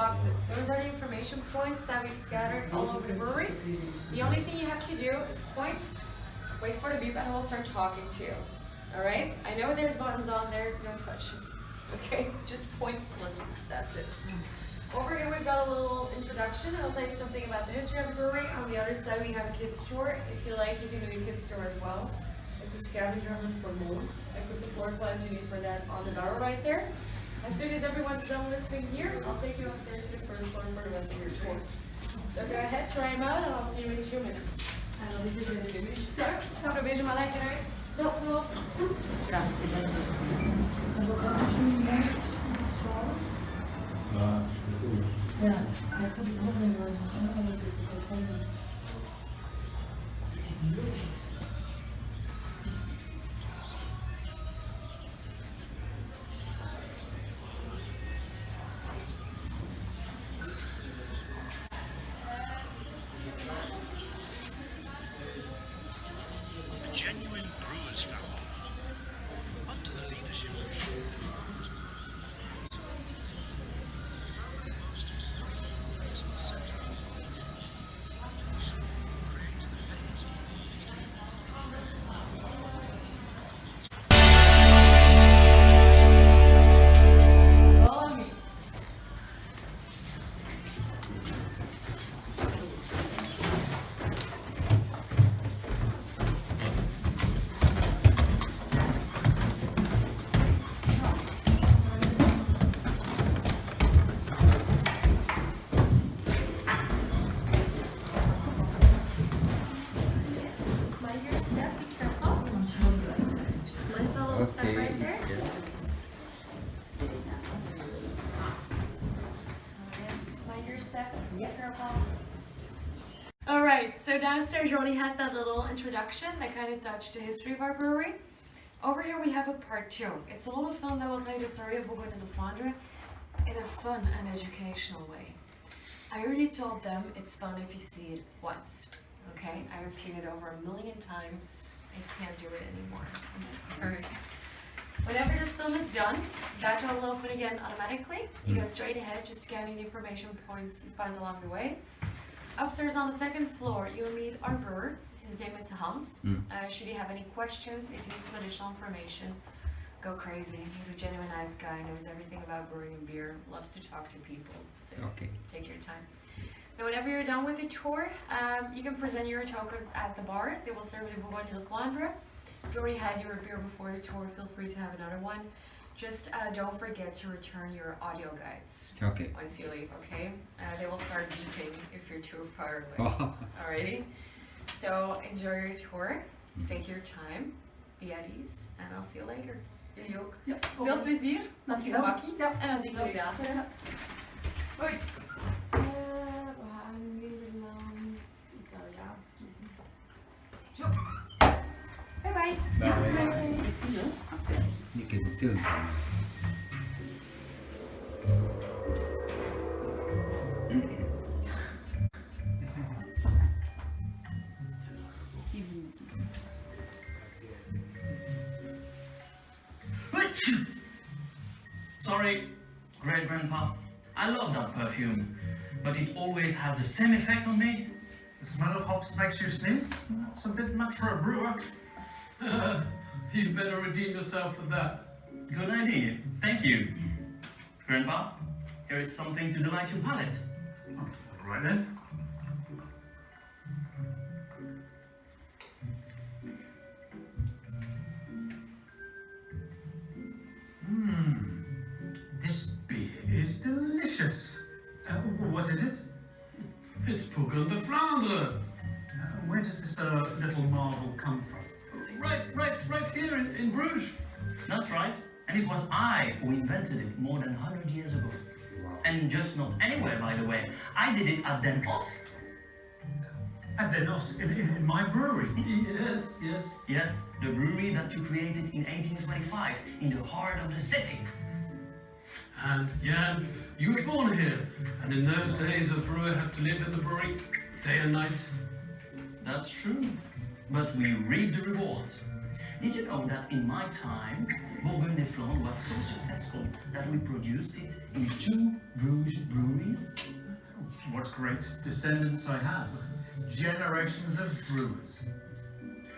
boxes. Those are the information points that we've scattered all over the brewery. The only thing you have to do is point, wait for the beep, and we'll start talking to you. Alright? I know there's buttons on there, don't touch them. Okay? Just point, listen, that's it. Over here we've got a little introduction. I'll tell you something about the history of the brewery. On the other side we have a kids store. If you like, you can do a kids store as well. It's a scavenger hunt for moles. I put the floor plans you need for that on the barrel right there. As soon as everyone's done listening here, I'll take you upstairs to the first floor for the rest of your tour. So go ahead, try them out, and I'll see you in 2 minutes. En als ik dit in de minuutjes start, probeer ze maar lekker uit. Dat zo. Ja, hij gaat het nog niet Genuine brewers family, under the leadership of hosted 3 breweries in the centre of Bruges, created the famous Follow me. Just mind your step, be careful. Just mind the little step right there. Alright, just mind your step, be careful. Alright, so downstairs you already had that little introduction that kind of touched the history of our brewery. Over here we have a part 2. It's a little film that will tell you the story of Bourgogne Des Flandres in a fun and educational way. I already told them it's fun if you see it once. Okay, I have seen it over 1,000,000 times. I can't do it anymore. I'm sorry. Whenever this film is done, that door will open again automatically. You go straight ahead, just scanning the information points you find along the way. Upstairs on the 2nd floor, you'll meet our brewer. His name is Hans. Should you have any questions, if you need some additional information, go crazy. He's a genuine nice guy, knows everything about brewing and beer, loves to talk to people. So take your time. So whenever you're done with the tour, you can present your tokens at the bar. They will serve the Bourgogne Des Flandres. If you already had your beer before the tour, feel free to have another one. Just don't forget to return your audio guides once you leave, okay? They will start beeping if you're too far away. Alrighty? So enjoy your tour, take your time, be at ease, and I'll see you later. Jullie ook. Ja, veel plezier, op je gemakkie. Ja. En dan zie ik jullie later. Ja. Goed. We gaan weer naar Italiaans kiezen. Zo. Bye bye. Bye. You can film. Sorry, great grandpa. I love that perfume, but it always has the same effect on me. The smell of hops makes you sneeze? It's a bit much for a brewer. You better redeem yourself for that. Good idea. Thank you. Grandpa, here is something to delight your palate. Oh, right then. This beer is delicious. What is it? It's Bourgogne Des Flandres. Where does this little marvel come from? Right here in Bruges. That's right. And it was I who invented it more than 100 years ago. And just not anywhere, by the way. I did it at Den Os. At Den Os, in my brewery. Yes. Yes, the brewery that you created in 1825, in the heart of the city. And Jan, you were born here. And in those days, a brewer had to live in the brewery day and night. That's true. But we reap the rewards. Did you know that in my time, Bourgogne Des Flandres was so successful that we produced it in 2 Bruges breweries? please. What great descendants I have. Generations of brewers.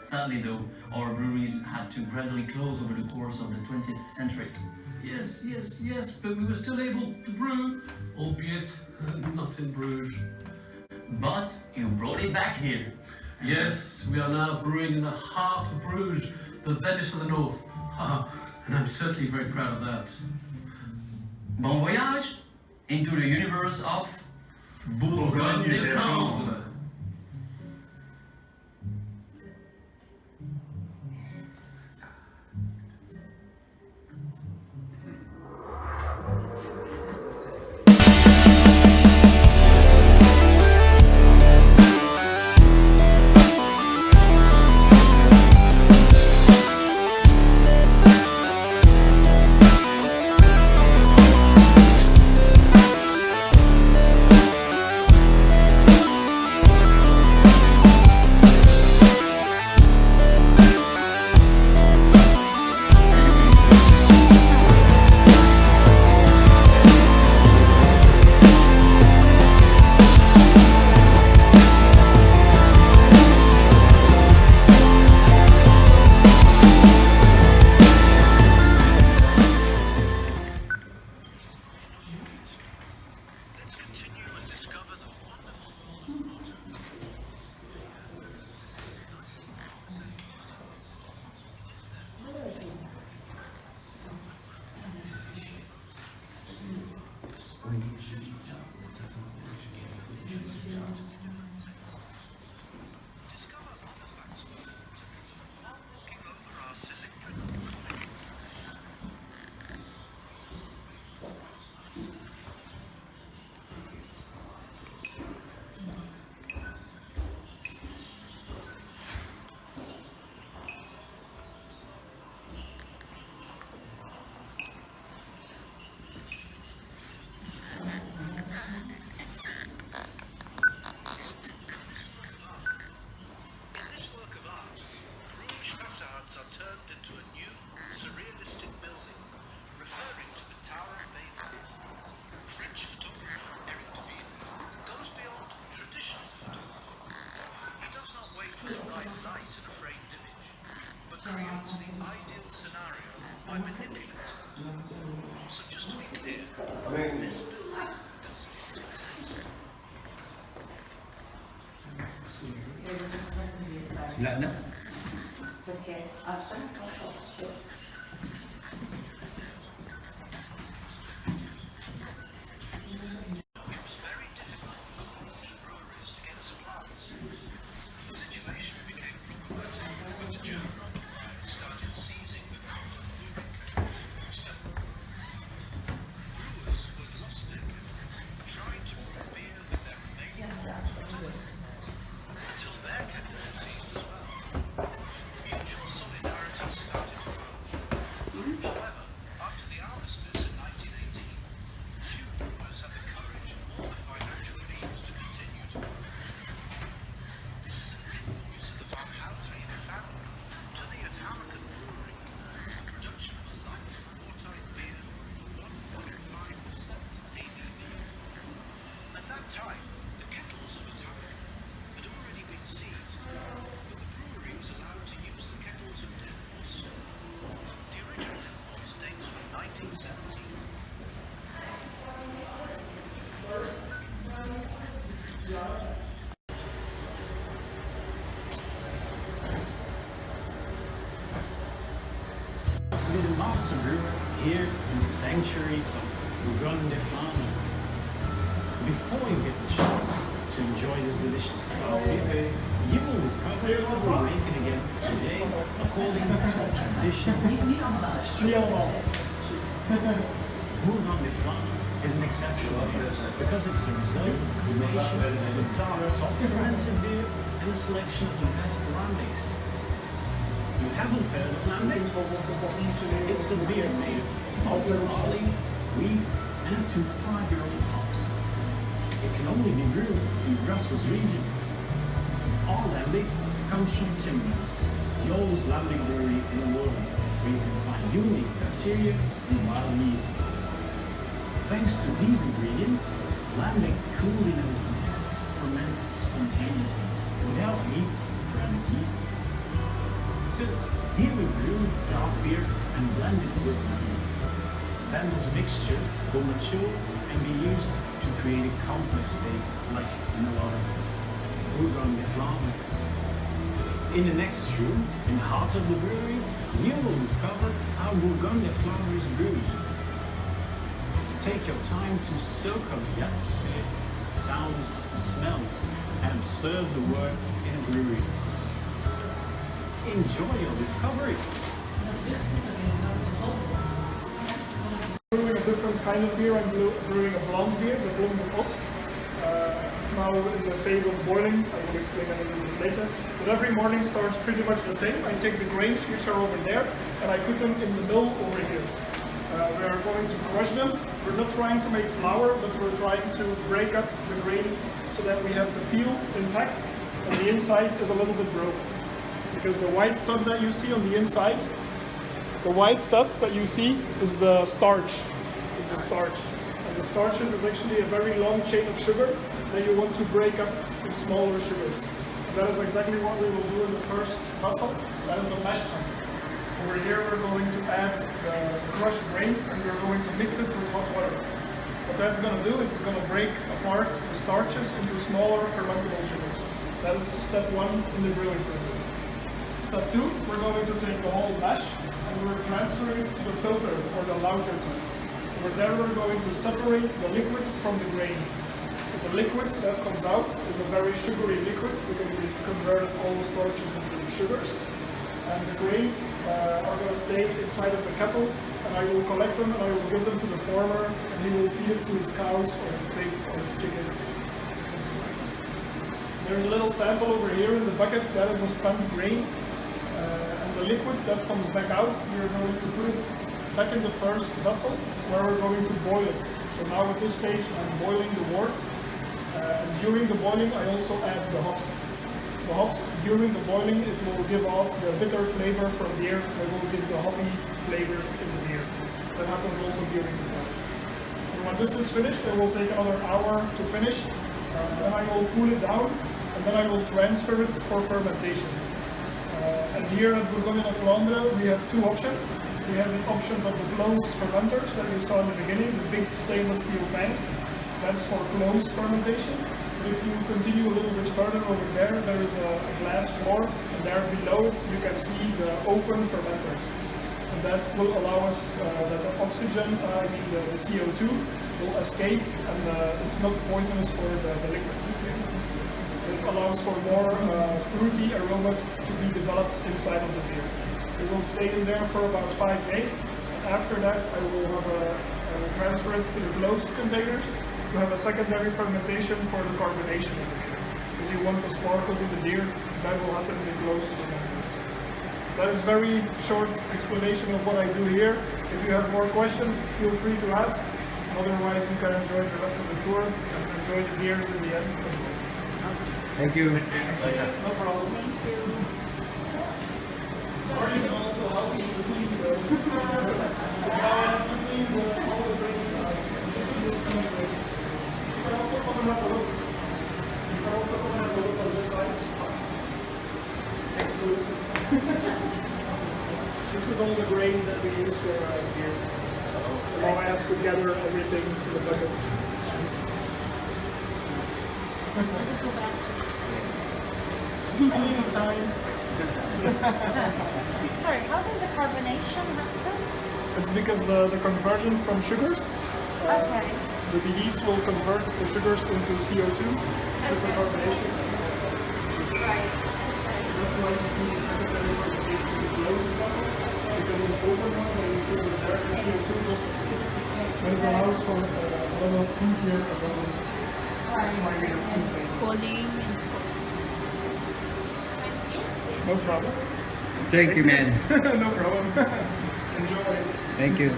Sadly though, our breweries had to gradually close over the course of the 20th century. Yes, but we were still able to brew, albeit not in Bruges. But you brought it back here. Yes, we are now brewing in the heart of Bruges, the Venice of the North. And I'm certainly very proud of that. Bon voyage into the universe of Bourgogne Des Flandres. Let's continue and discover the wonderful world. Discover artifacts while walking over our cylindrical bodies. In this work of art, Bruges facades are turned into a new, surrealistic building, referring to the Tower of Babel. French photographer Eric Deville goes beyond traditional photography. He does not wait for the right light in a framed image, but creates the ideal scenario by manipulating it. So just to be clear, this building does not exist. Là, là. It was very difficult for Flemish breweries to get supplies. The situation became problematic when the German occupiers started seizing the Flandres Pure for several. Brewers who had lost their kettle tried to brew beer with their remaining malt until their kettles were seized as well. Mutual solidarity started to grow. However, after the armistice in 1918, few brewers had the courage or the financial means to continue to brew. This is an invoice of the Van Houthrien family to the Italian brewery, the production of a light, watertight beer of 1.5% ABV. At that time, the kettles of Italian had already been seized, but the brewery was allowed to use the kettles of Timmermans. The original invoice dates from 1917. To be the master brewer here in the sanctuary of Bourgogne Des Flandres. Before you get the chance to enjoy this delicious coffee, you will discover how we make it again today according to tradition. Bourgogne Des Flandres is an exceptional beer because it's a result of a combination of a dark, top fermented beer and a selection of the best lambics. You haven't heard of lambic? It's a beer made of malted barley, wheat, and 2 5-year-old hops. It can only be brewed in Brussels region. Our lambic comes from Timmermans, the oldest lambic brewery in the world, where you can find unique bacteria and wild yeast. Thanks to these ingredients, lambic cooled in oven ferments spontaneously without heat for any yeast. So here we brew dark beer and blend it with beer. Then this mixture will mature and be used to create a complex taste like no other. Bourgogne Des Flandres. In the next room, in the heart of the brewery, you will discover how Bourgogne Des Flandres is brewed. Take your time to soak up the atmosphere, the sounds, the smells, and observe the work in a brewery. Enjoy your discovery. Brewing a different kind of beer. I'm brewing a blonde beer, the Blonde Osk. It's now in the phase of boiling. I will explain that a little bit later. But every morning starts pretty much the same. I take the grains, which are over there, and I put them in the mill over here. We are going to crush them. We're not trying to make flour, but we're trying to break up the grains so that we have the peel intact and the inside is a little bit broken. Because the white stuff that you see on the inside, the white stuff that you see is the starch. And the starches is actually a very long chain of sugar that you want to break up in smaller sugars. And that is exactly what we will do in the first vessel. That is the mash tun. Over here we're going to add the crushed grains and we're going to mix it with hot water. What that's going to do is it's going to break apart the starches into smaller fermentable sugars. That is step 1 in the brewing process. Step 2, we're going to take the whole mash and we're transferring it to the filter or the lauter tun. Over there we're going to separate the liquid from the grain. So the liquid that comes out is a very sugary liquid because we converted all the starches into sugars. And the grains are going to stay inside of the kettle, and I will collect them and I will give them to the farmer, and he will feed it to his cows or his pigs or his chickens. There's a little sample over here in the bucket, that is a spent grain, and the liquid that comes back out, we are going to put it back in the first vessel where we're going to boil it. So now at this stage I'm boiling the wort, and during the boiling I also add the hops. The hops, during the boiling, it will give off the bitter flavor from beer, and will give the hoppy flavors in the beer. That happens also during the boiling. And when this is finished, it will take another hour to finish. Then I will cool it down, and then I will transfer it for fermentation. And here at Bourgogne Des Flandres, we have two options. We have the option of the closed fermenters that you saw in the beginning, the big stainless steel tanks. That's for closed fermentation. If you continue a little bit further over there, there is a glass floor, and there below it you can see the open fermenters. And that will allow us that the oxygen, the CO2, will escape, and it's not poisonous for the liquid. It allows for more fruity aromas to be developed inside of the beer. It will stay in there for about 5 days. After that, I will have transfer it to the closed containers to have a secondary fermentation for the carbonation of the beer. Because you want the sparkles in the beer, that will happen in closed fermenters. That is very short explanation of what I do here. If you have more questions, feel free to ask. Otherwise, you can enjoy the rest of the tour and enjoy the beers in the end as well. Thank you. No problem. Thank you. Or you can also help me to clean the now I have to clean all the grains out. This is this kind of grain. You can also come and have a look. You can also come and have a look on this side. Exclusive. This is all the grain that we use for beers. So now I have to gather everything to the buckets. It's cleaning time. Sorry, how does the carbonation happen? It's because the conversion from sugars, Okay. the yeast will convert the sugars into CO2, which is a carbonation. Right. That's why you need a secondary fermentation to the closed vessel, because in the open one, when you see over there, the CO2 just escapes. But it allows for a lot of fruitier aroma. That's why we have two phases. Cooling. No problem. Thank you, man. No problem. Enjoy. Thank you.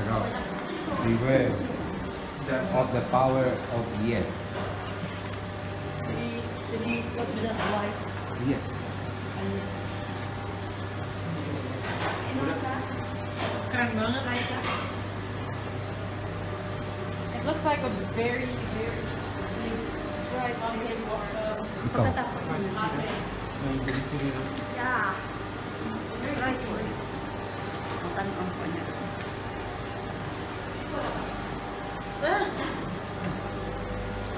Now, beware of the power of yes. What's the white? Yes. And It looks like a very, very big dried fish water. Ikaw. Yeah. Very right one. Ang tanong ko niya.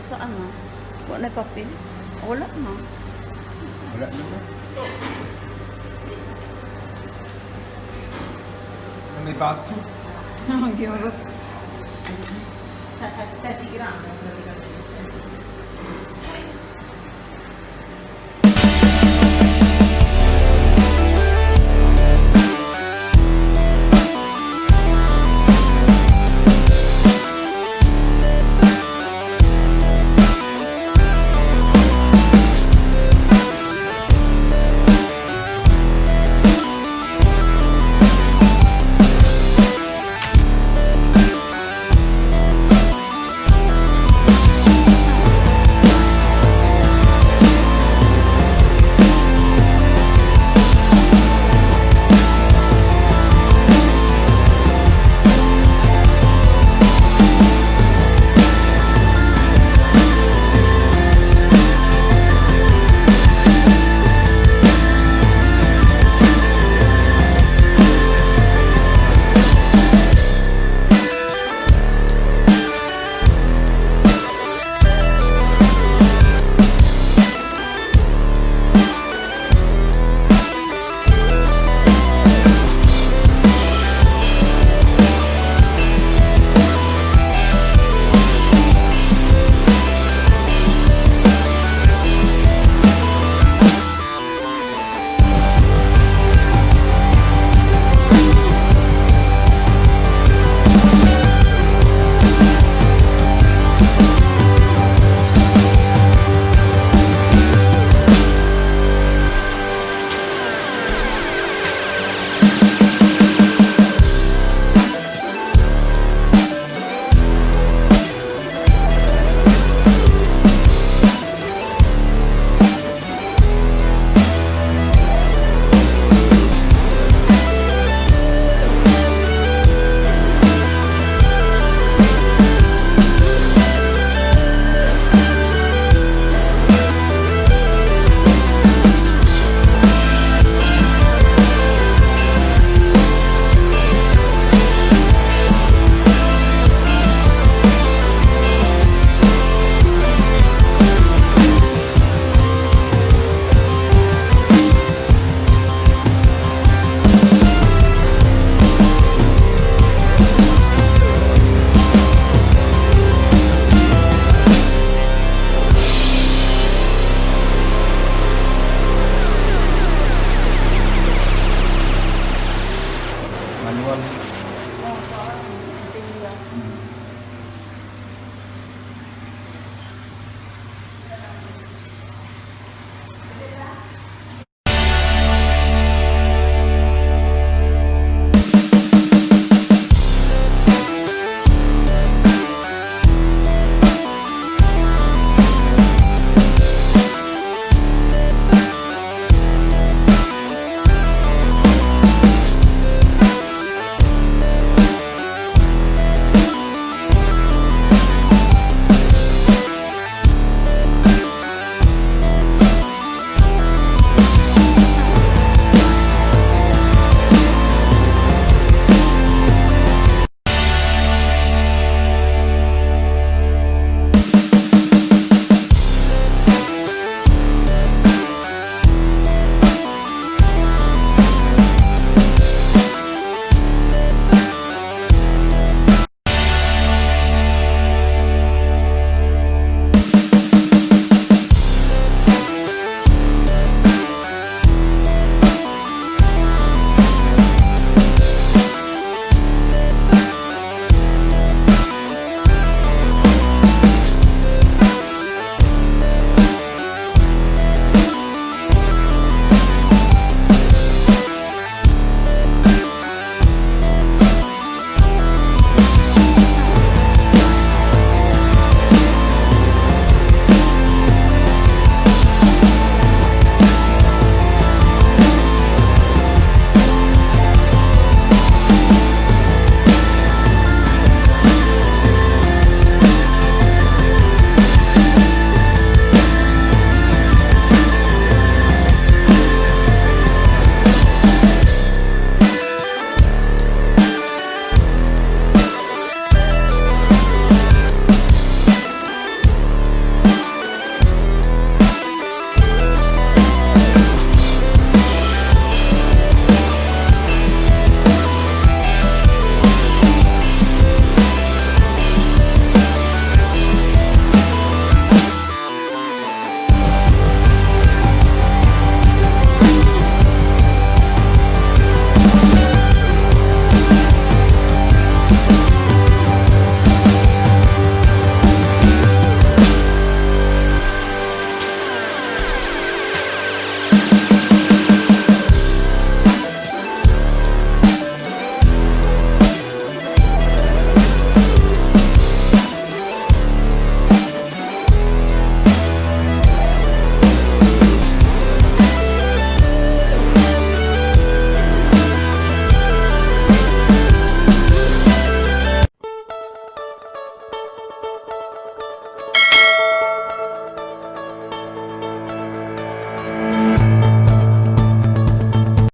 So ano? Wala papel? Wala na. Wala naman. May baso. Giro. 30 gram.